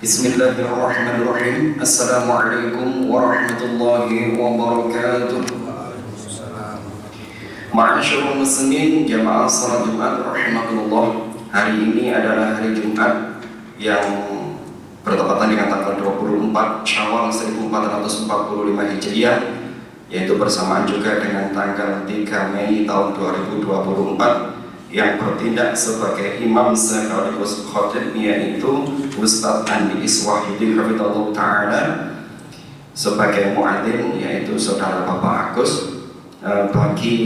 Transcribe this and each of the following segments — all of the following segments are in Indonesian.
Bismillahirrahmanirrahim. Assalamualaikum warahmatullahi wabarakatuh. Ma'asyiral muslimin jamaah salat Jumat rahimakumullah. Hari ini adalah hari Jumat yang bertepatan dengan tanggal 24 Syawal 1445 Hijriah, yaitu bersamaan juga dengan tanggal 3 Mei tahun 2024, yang bertindak sebagai imam sekaligus khatib, yaitu Ustadz Andi Iswahidi hafidhahullah ta'ala, sebagai muadzin yaitu saudara Bapak Agus. Bagi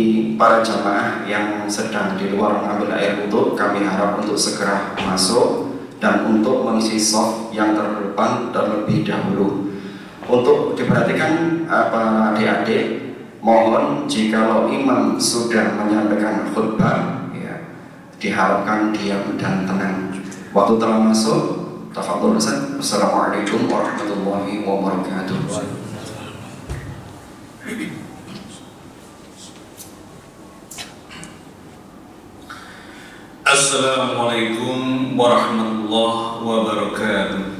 para jamaah yang sedang di luar mengambil air wudhu, kami harap untuk segera masuk dan untuk mengisi shaf yang terdepan terlebih dahulu. Untuk diperhatikan para adik-adik, mohon jikalau imam sudah menyampaikan khutbah, diharapkan diam dan tenang. Waktu telah masuk, tafadhol Ustaz. Assalamualaikum warahmatullahi wabarakatuh. Assalamualaikum warahmatullahi wabarakatuh.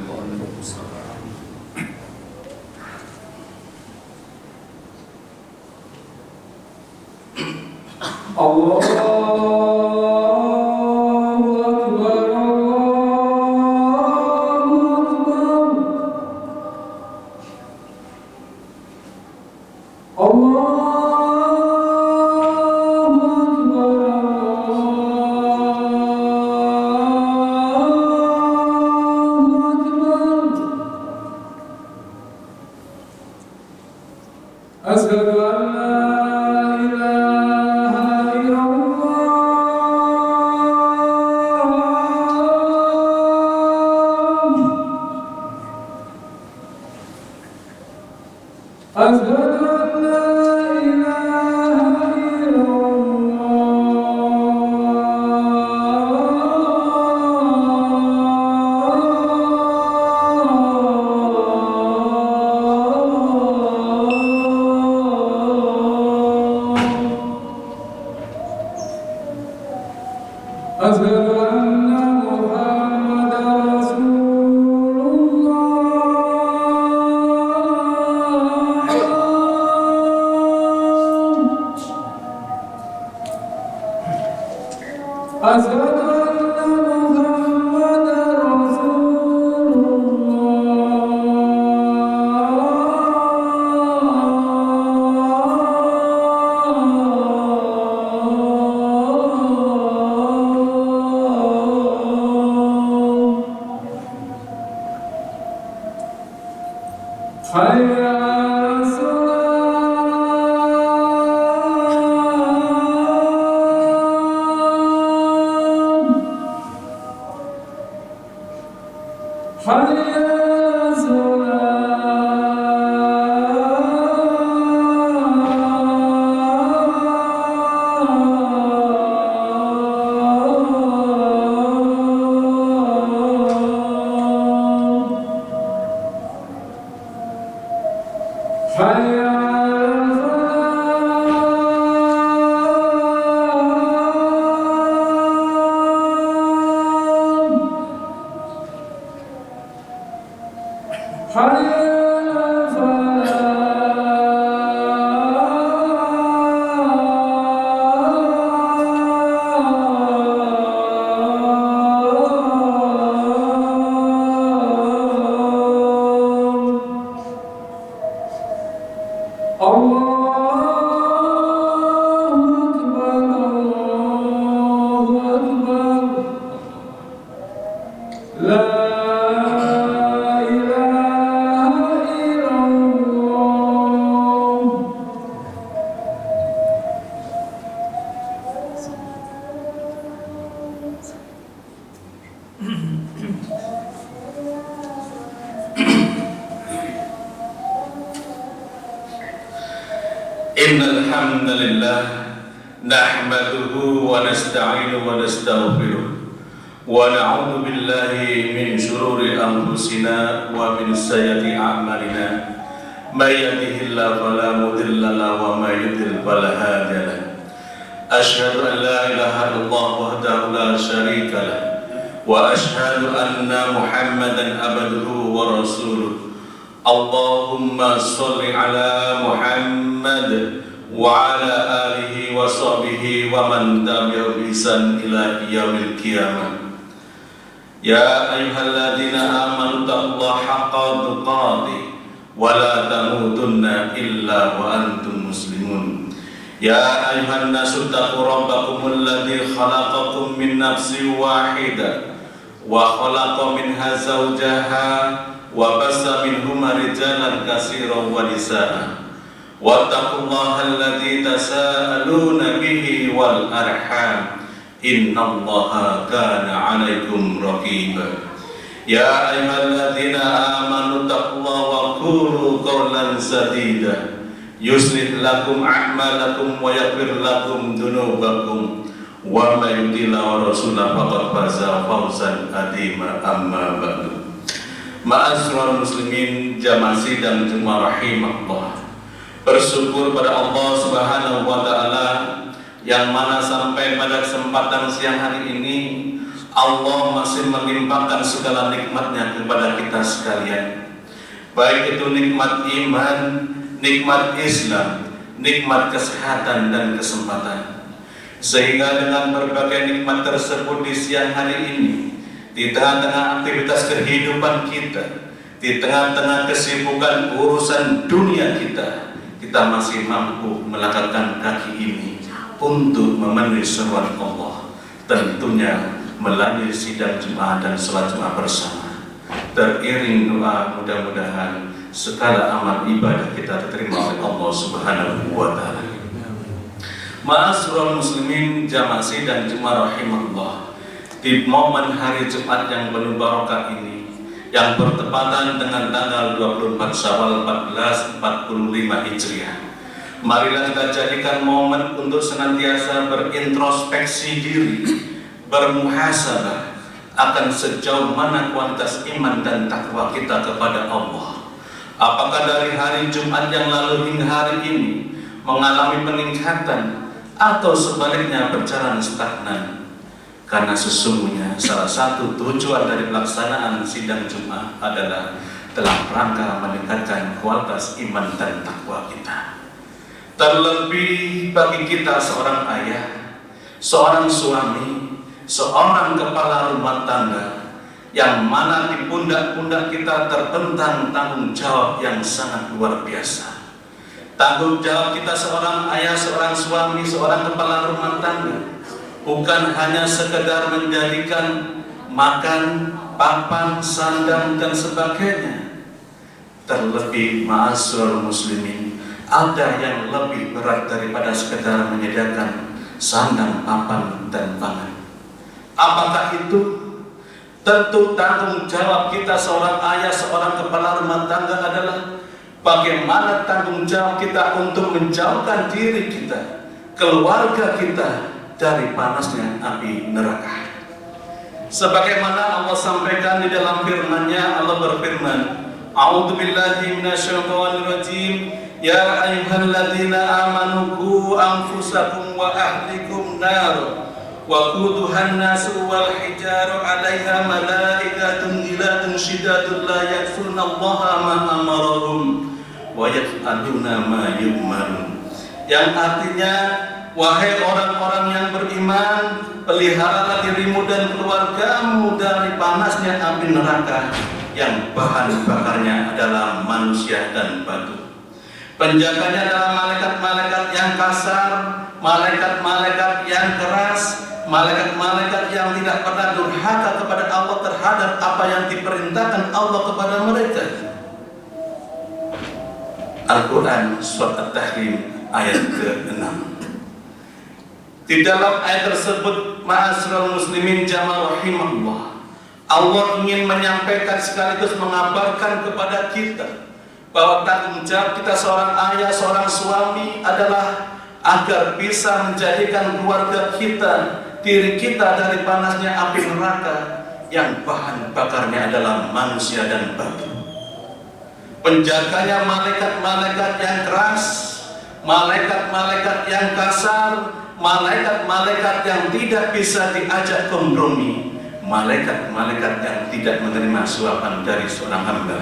Innal hamdalillah nahmaduhu wa nasta'inuhu wa nastaghfiruh wa na'udzu billahi min shururi anfusina wa min sayyiati a'malina. May yahdihillahu fala mudilla lahu wa may yudlil fala hadiya lahu. Asyhadu an la ilaha illallah wahdahu la syarika lahu وأشهد أن محمدا عبده ورسوله اللهم صل على محمد وعلى آله وصحبه ومن تبعهم بإحسان إلى يوم القيامة. يا أيها الذين آمنوا اتقوا الله حق تقاته ولا تموتن إلا وأنتم مسلمون. يا أيها الناس اتقوا ربكم الذي خلقكم من نفس واحدة وخلق منها زوجها وبث منهما رجالا كثيرا ونساء واتقوا الله الذي تساءلون به والأرحام إن الله كان عليكم رقيبا. يا أيها الذين آمنوا اتقوا الله وقولوا قولا سديدا يصلح لكم أعمالكم ويغفر لكم ذنوبكم ومن يطع الله ورسوله فقد فاز فوزا عظيما. أما بعد. Ma'asyiral muslimin jamaah sidang Jumat rahimakumullah. Bersyukur pada Allah Subhanahu wa taala yang mana sampai pada kesempatan siang hari ini Allah masih melimpahkan segala nikmatnya kepada kita sekalian. Baik itu nikmat iman, nikmat Islam, nikmat kesehatan dan kesempatan. Sehingga dengan berbagai nikmat tersebut di siang hari ini, di tengah-tengah aktivitas kehidupan kita, di tengah-tengah kesibukan urusan dunia kita, kita masih mampu melangkahkan kaki ini untuk memenuhi seruan Allah, tentunya melalui sidang Jumat dan sholat Jumat bersama. Teriring doa, mudah-mudahan segala amal ibadah kita diterima oleh Allah Subhanahu wa taala. Ma'asyiral muslimin jamaah sidang Jumat rahimakumullah. Di momen hari Jumat yang penuh barokah ini, yang bertepatan dengan tanggal 24 Syawal 1445 Hijriah, marilah kita jadikan momen untuk senantiasa berintrospeksi diri, bermuhasabah akan sejauh mana kualitas iman dan takwa kita kepada Allah. Apakah dari hari Jumat yang lalu hingga hari ini mengalami peningkatan atau sebaliknya berjalan stagnan? Karena sesungguhnya salah satu tujuan dari pelaksanaan sidang Jumat adalah dalam rangka meningkatkan kualitas iman dan takwa kita. Terlebih bagi kita seorang ayah, seorang suami, seorang kepala rumah tangga, yang mana di pundak-pundak kita terbentang tanggung jawab yang sangat luar biasa. Tanggung jawab kita seorang ayah, seorang suami, seorang kepala rumah tangga bukan hanya sekedar menjadikan makan, papan, sandang dan sebagainya. Terlebih ma'asyiral muslimin, ada yang lebih berat daripada sekedar menyediakan sandang, papan dan pangan. Apakah itu? Tentu tanggung jawab kita seorang ayah, seorang kepala rumah tangga adalah bagaimana tanggung jawab kita untuk menjauhkan diri kita, keluarga kita dari panasnya api neraka. Sebagaimana Allah sampaikan di dalam firman-Nya, Allah berfirman, A'udzubillahi minasyaitonir rajim, ya ayyuhalladzina amanu qu anfusakum wa ahlikum nar wa quduhan nasu wal hijaru 'alaiha malaikatun ghiladun syidadun la ya'suna Allaha ma amarahum wa yaf'aluna ma yu'marun. Yang artinya, wahai orang-orang yang beriman, peliharalah dirimu dan keluargamu dari panasnya api neraka yang bahan bakarnya adalah manusia dan batu. Penjaganya adalah malaikat-malaikat yang kasar, malaikat-malaikat yang keras, malaikat-malaikat yang tidak pernah durhaka kepada Allah terhadap apa yang diperintahkan Allah kepada mereka. Al-Quran Surat At-Tahrim ayat ke-6. Di dalam ayat tersebut, ma'asyiral muslimin jamaah rahimahullah, Allah ingin menyampaikan sekaligus mengabarkan kepada kita bahwa tanggung jawab kita seorang ayah, seorang suami adalah agar bisa menjadikan keluarga kita, diri kita dari panasnya api neraka yang bahan bakarnya adalah manusia dan batu. Penjaganya malaikat-malaikat yang keras, malaikat-malaikat yang kasar, malaikat-malaikat yang tidak bisa diajak kompromi, malaikat-malaikat yang tidak menerima suapan dari seorang hamba.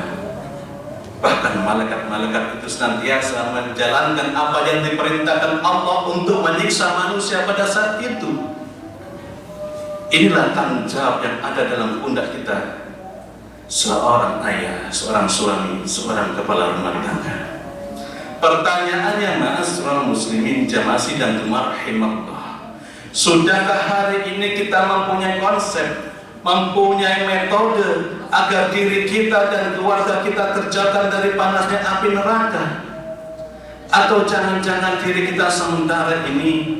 Bahkan malaikat-malaikat itu senantiasa menjalankan apa yang diperintahkan Allah untuk menyiksa manusia pada saat itu. Inilah tanggung jawab yang ada dalam pundak kita, seorang ayah, seorang suami, seorang kepala rumah tangga. Pertanyaannya, ma'asyiral muslimin jamaah sidang Jumat rahimakumullah, sudahkah hari ini kita mempunyai konsep, mempunyai metode agar diri kita dan keluarga kita terjaga dari panasnya api neraka? Atau jangan-jangan diri kita sementara ini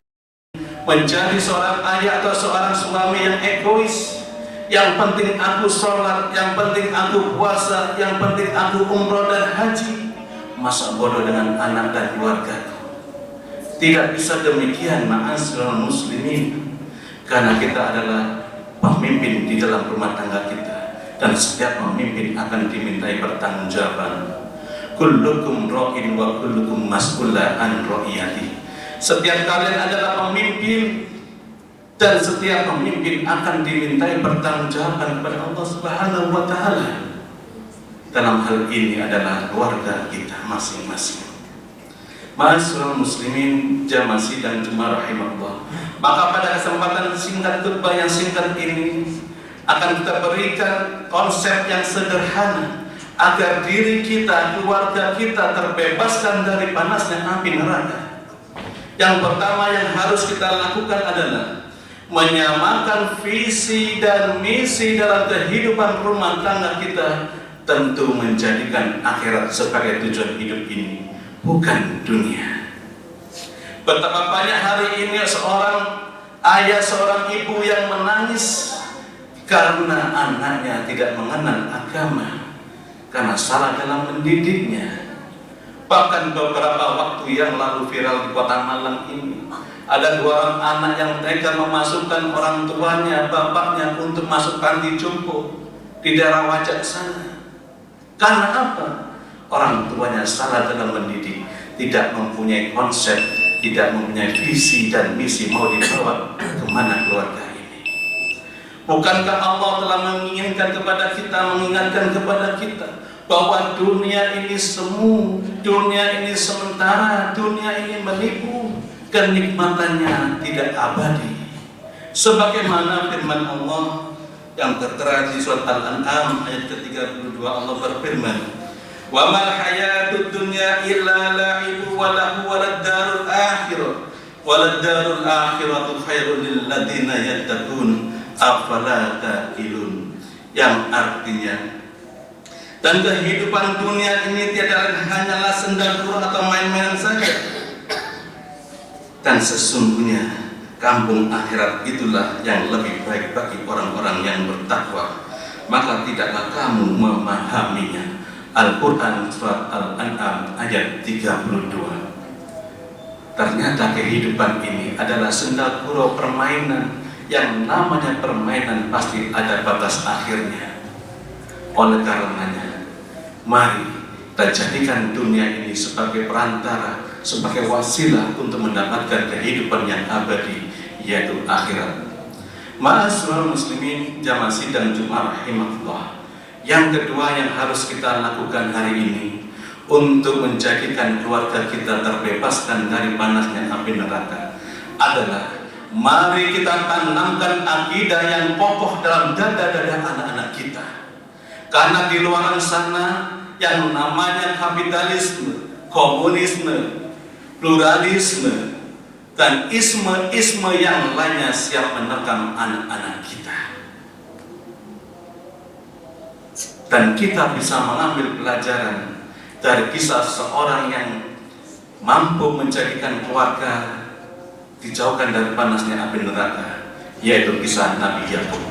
menjadi seorang ayah atau seorang suami yang egois, yang penting aku sholat, yang penting aku puasa, yang penting aku umroh dan haji, masa bodoh dengan anak dan keluarga? Tidak bisa demikian, ma'asyiral muslimin, karena kita adalah pemimpin di dalam rumah tangga kita, dan setiap pemimpin akan dimintai pertanggungjawaban. Kullukum ra'in wa kullukum mas'ulun an ra'iyati. Setiap kalian adalah pemimpin, dan setiap pemimpin akan dimintai pertanggungjawaban kepada Allah Subhanahu wa taala. Dalam hal ini adalah keluarga kita masing-masing. Ma'asyiral muslimin jamaah sidang Jumat rahimakumullah. Maka pada kesempatan singkat khutbah yang singkat ini akan kita berikan konsep yang sederhana agar diri kita, keluarga kita terbebaskan dari panasnya api neraka. Yang pertama yang harus kita lakukan adalah menyamakan visi dan misi dalam kehidupan rumah tangga kita. Tentu menjadikan akhirat sebagai tujuan hidup ini, bukan dunia. Betapa banyak hari ini seorang ayah, seorang ibu yang menangis karena anaknya tidak mengenal agama, karena salah dalam mendidiknya. Bahkan beberapa waktu yang lalu viral di kota Malang ini, ada 2 orang anak yang tega memasukkan orang tuanya, bapaknya untuk masuk panti jompo di daerah Wajak sana. Karena apa? Orang tuanya salah dalam mendidik, tidak mempunyai konsep, tidak mempunyai visi dan misi mau dibawa kemana keluarga ini. Bukankah Allah telah menginginkan kepada kita, mengingatkan kepada kita bahwa dunia ini semu, dunia ini sementara, dunia ini menipu, kenikmatannya tidak abadi. Sebagaimana firman Allah yang tertera di surat Al-An'am ayat ke-32, Allah berfirman, "Wa mal hayatud dunya illa la'ibu wa lahu waladdarul akhirah waladdarul akhiratu khairul lil ladzina yattaqun afala taqilun." Yang artinya, dan kehidupan dunia ini tiada lain hanyalah senda gurau atau main-mainan saja, dan sesungguhnya kampung akhirat itulah yang lebih baik bagi orang-orang yang bertakwa. Maka tidaklah kamu memahaminya. Al-Quran surat Al-An'am ayat 32. Ternyata kehidupan ini adalah senda gurau permainan. Yang namanya permainan pasti ada batas akhirnya. Oleh karenanya, mari kita jadikan dunia ini sebagai perantara, sebagai wasilah untuk mendapatkan kehidupan yang abadi, yaitu akhirat. Ma'asyiral muslimin jamaah sidang Jumat rahimakumullah. Yang kedua yang harus kita lakukan hari ini untuk menjadikan keluarga kita terbebaskan dari panasnya api neraka adalah mari kita tanamkan akidah yang kokoh dalam dada-dada anak-anak kita. Karena di luar sana yang namanya kapitalisme, komunisme, pluralisme, dan isme-isme yang lainnya siap menerkam anak-anak kita. Dan kita bisa mengambil pelajaran dari kisah seorang yang mampu menjadikan keluarga dijauhkan dari panasnya api neraka, yaitu kisah Nabi Yakub.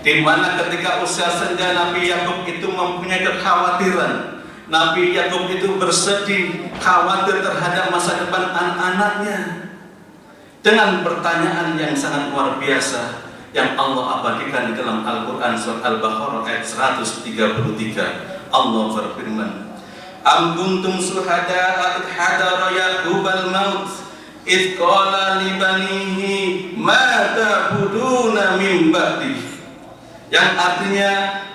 Di mana ketika usia senja Nabi Yakub itu mempunyai kekhawatiran. Nabi Yakub itu bersedih, khawatir terhadap masa depan anak-anaknya. Dengan pertanyaan yang sangat luar biasa yang Allah abadikan di dalam Al-Quran surat Al-Baqarah ayat 133, Allah berfirman, "Am kuntum syuhada'a idh hadara Yaqubal maut idh qala li banihi ma ta'buduna min ba'di Yang artinya,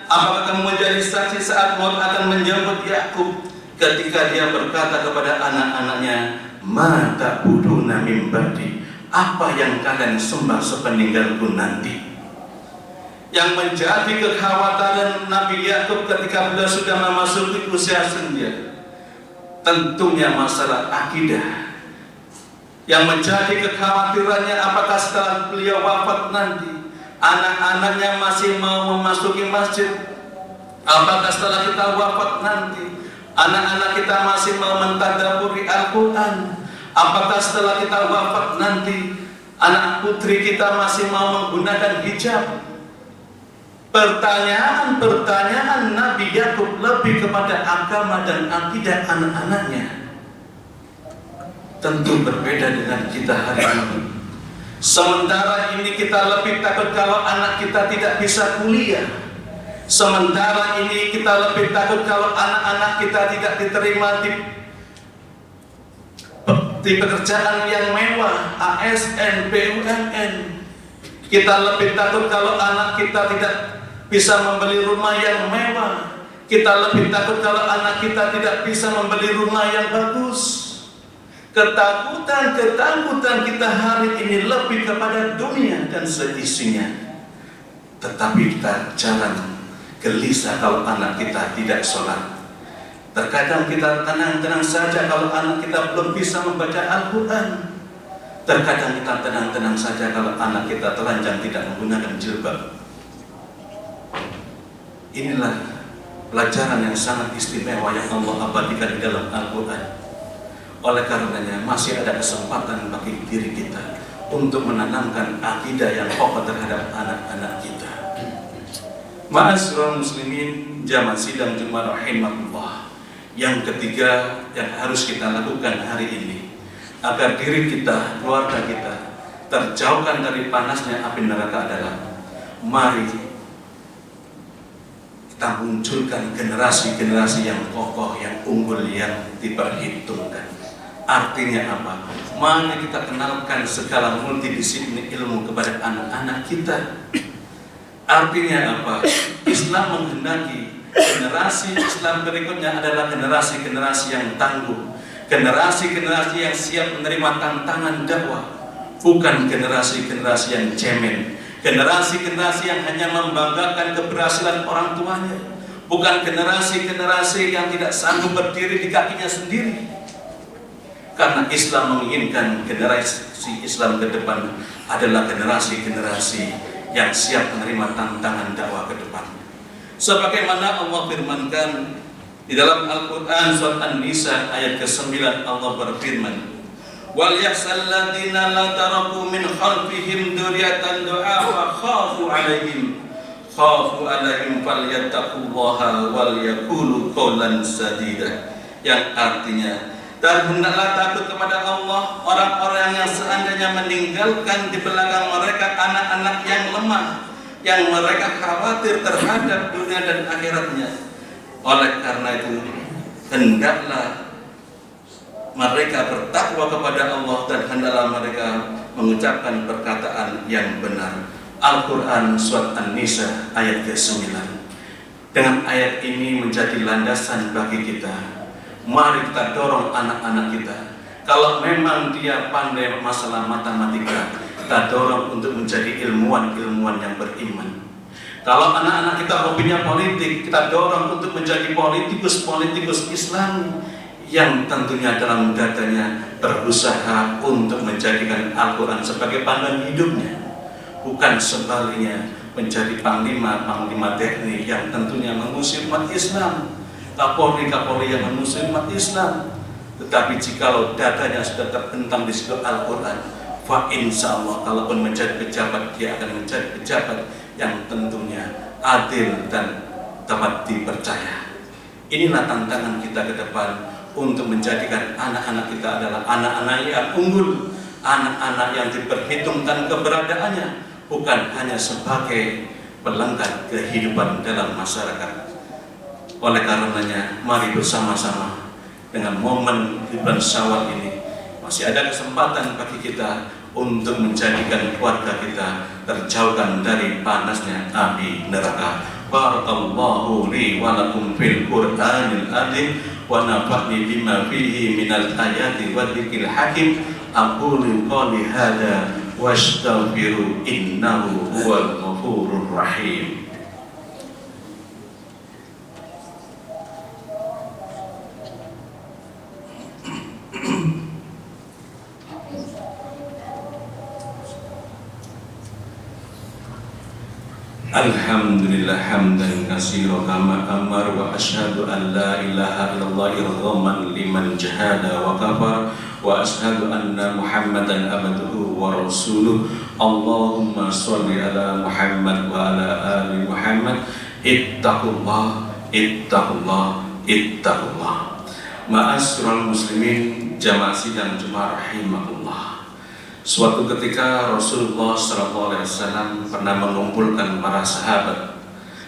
apakah kamu menjadi saksi saat maut akan menjemput Yakub ketika dia berkata kepada anak-anaknya, "Ma ta'buduna min ba'di?" Apa yang kalian sembah sepeninggalku nanti? Yang menjadi kekhawatiran Nabi Yakub ketika beliau sudah memasuki usia senja, tentunya masalah akidah. Yang menjadi kekhawatirannya, apakah setelah beliau wafat nanti anak-anaknya masih mau memasuki masjid? Apakah setelah kita wafat nanti anak-anak kita masih mau mentadabburi Al-Quran? Apakah setelah kita wafat nanti anak putri kita masih mau menggunakan hijab? Pertanyaan-pertanyaan Nabi Yakub lebih kepada agama dan akidah anak-anaknya. Tentu berbeda dengan kita hari ini. Sementara ini kita lebih takut kalau anak kita tidak bisa kuliah. Sementara ini kita lebih takut kalau anak-anak kita tidak diterima di pekerjaan yang mewah, ASN, BUMN. Kita lebih takut kalau anak kita tidak bisa membeli rumah yang mewah. Kita lebih takut kalau anak kita tidak bisa membeli rumah yang bagus. Ketakutan kita hari ini lebih kepada dunia dan seisinya. Tetapi kita jangan gelisah kalau anak kita tidak sholat. Terkadang kita tenang-tenang saja kalau anak kita belum bisa membaca Al-Quran. Terkadang kita tenang-tenang saja kalau anak kita telanjang tidak menggunakan jilbab. Inilah pelajaran yang sangat istimewa yang Allah abadikan di dalam Al-Quran. Oleh karenanya masih ada kesempatan bagi diri kita untuk menanamkan akidah yang kokoh terhadap anak-anak kita. Ma'asyiral muslimin, jamaah sidang Jumat rahimahullah. Yang ketiga yang harus kita lakukan hari ini agar diri kita, keluarga kita terjauhkan dari panasnya api neraka adalah mari kita munculkan generasi-generasi yang kokoh, yang unggul, yang diperhitungkan. Artinya apa? Mari kita kenalkan segala multidisiplin ilmu kepada anak-anak kita. Artinya apa? Islam menghendaki generasi Islam berikutnya adalah generasi-generasi yang tangguh, generasi-generasi yang siap menerima tantangan dakwah, bukan generasi-generasi yang cemen, generasi-generasi yang hanya membanggakan keberhasilan orang tuanya, bukan generasi-generasi yang tidak sanggup berdiri di kakinya sendiri. Karena Islam menginginkan generasi Islam ke depan adalah generasi-generasi yang siap menerima tantangan dakwah ke depan. Sebagaimana Allah firmankan di dalam Al-Quran surat An-Nisa ayat ke-9, Allah berfirman, "Wal yakhshal ladzina la taraku min khalfihim dzurriyyatan du'afa khafu 'alaihim falyattaqullaha wal yaqulu qawlan sadida." Yang artinya, dan hendaklah takut kepada Allah orang-orang yang seandainya meninggalkan di belakang mereka anak-anak yang lemah, yang mereka khawatir terhadap dunia dan akhiratnya. Oleh karena itu, hendaklah mereka bertakwa kepada Allah dan hendaklah mereka mengucapkan perkataan yang benar. Al-Quran surat An-Nisa ayat ke-9. Dengan ayat ini menjadi landasan bagi kita. Mari kita dorong anak-anak kita. Kalau memang dia pandai masalah matematika, kita dorong untuk menjadi ilmuwan-ilmuwan yang beriman. Kalau anak-anak kita hobinya politik, kita dorong untuk menjadi politikus-politikus Islam yang tentunya dalam dadanya berusaha untuk menjadikan Al-Quran sebagai panduan hidupnya, bukan sebaliknya menjadi panglima teknik yang tentunya mengusir umat Islam, kapolri-kapolri yang mengusir umat Islam. Tetapi jikalau dadanya sudah terbentang di situ Al-Quran, fa insya Allah kalaupun menjadi pejabat, dia akan menjadi pejabat yang tentunya adil dan dapat dipercaya. Inilah tantangan kita ke depan untuk menjadikan anak-anak kita adalah anak-anak yang unggul, anak-anak yang diperhitungkan keberadaannya, bukan hanya sebagai pelengkap kehidupan dalam masyarakat. Oleh karenanya, mari bersama-sama dengan momen bulan Syawal ini masih ada kesempatan bagi kita untuk menjadikan keluarga kita terjauhkan dari panasnya api neraka. Barakallahu li wa lakum fil Qur'anil azim wa nafa'ni bima fihi minal ayati wa dzikril hakim. Aqulu qali hadza wastaghfiru innahu huwal ghafurur rahim. Alhamdulillah hamdan katsira kama amar wa asyhadu an la ilaha illallah irghaman liman jahada wa kafar wa asyhadu anna Muhammadan abduhu wa rasuluh. Allahumma shalli ala Muhammad wa ala ali Muhammad. Ittaqullah ittaqullah ittaqullah. Ma'asyiral muslimin, jamaah sidang Jumat rahimakumullah. Suatu ketika Rasulullah SAW pernah mengumpulkan para sahabat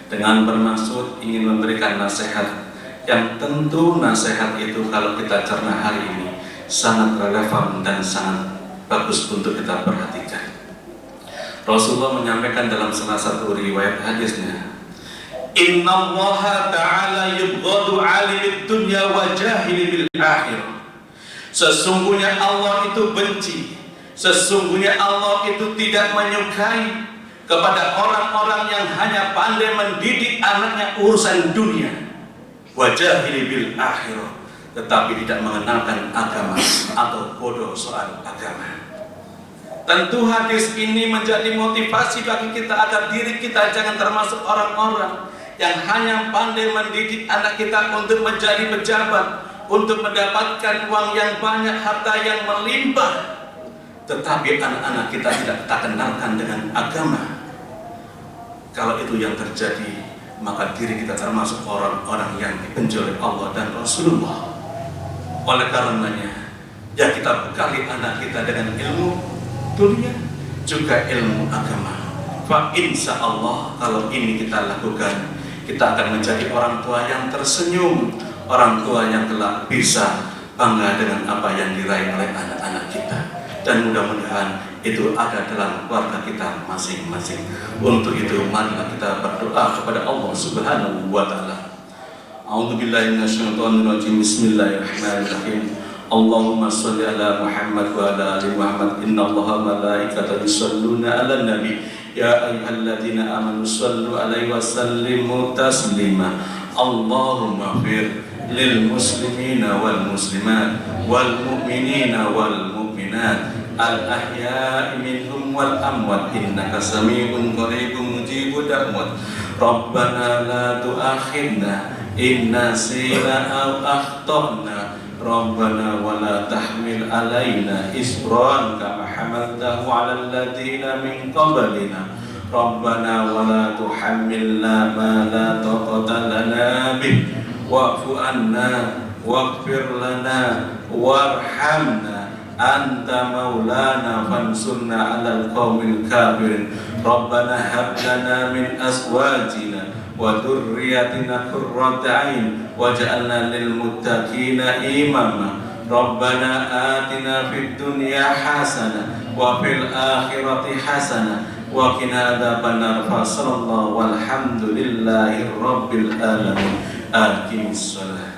dengan bermaksud ingin memberikan nasihat yang tentu nasihat itu kalau kita cerna hari ini sangat relevan dan sangat bagus untuk kita perhatikan. Rasulullah menyampaikan dalam salah satu riwayat hadisnya, Innallaha ta'ala yubghadu 'alimid dunya wa jahili bil akhirah. Sesungguhnya Allah itu benci, sesungguhnya Allah itu tidak menyukai kepada orang-orang yang hanya pandai mendidik anaknya urusan dunia, wajahili bil akhirah, tetapi tidak mengenalkan agama atau bodoh soal agama. Tentu hadis ini menjadi motivasi bagi kita agar diri kita jangan termasuk orang-orang yang hanya pandai mendidik anak kita untuk menjadi pejabat, untuk mendapatkan uang yang banyak, harta yang melimpah, tetapi anak-anak kita tidak kita kenalkan dengan agama. Kalau itu yang terjadi, maka diri kita termasuk orang-orang yang dibenci oleh Allah dan Rasulullah. Oleh karenanya, ya kita bekali anak kita dengan ilmu dunia, juga ilmu agama. Fa insya Allah kalau ini kita lakukan, kita akan menjadi orang tua yang tersenyum, orang tua yang kelak bisa bangga dengan apa yang diraih oleh anak-anak kita. Dan mudah-mudahan itu ada dalam keluarga kita masing-masing. Untuk itu marilah kita berdoa kepada Allah Subhanahu wa taala. A'udzubillahi minasyaitonir rajim. Bismillahirrahmanirrahim. Allahumma shalli ala Muhammad wa ala ali Muhammad. Innallaha malaikatahu yusholluna 'alan nabi. Ya ayyuhalladzina amanu shallu 'alaihi wa sallimu taslima. Allahumma fir lil muslimina wal muslimat wal mu'minina wal al-ahya'i minhum wal amwat innaka sami'un qaribun mujibud da'wat. Rabbana la tu'akhidna in nasina aw akhtana. Rabbana wa la tahmil alaina isran kama hamaltahu 'alal ladzina min qablina. Rabbana wa la tuhammilna ma la taqata lana bih wa'fu anna waghfir lana warhamna Anta maulana fansurna 'alal qaumil kafirin. Rabbana hab lana min azwajina wa dhurriyyatina qurrata a'yun waj'alna lil muttaqina imama. Rabbana atina fid dunya hasanah wa fil akhirati hasanah wa qina adzabannar. Sallallahu walhamdulillahi rabbil alamin. Aqimissalah.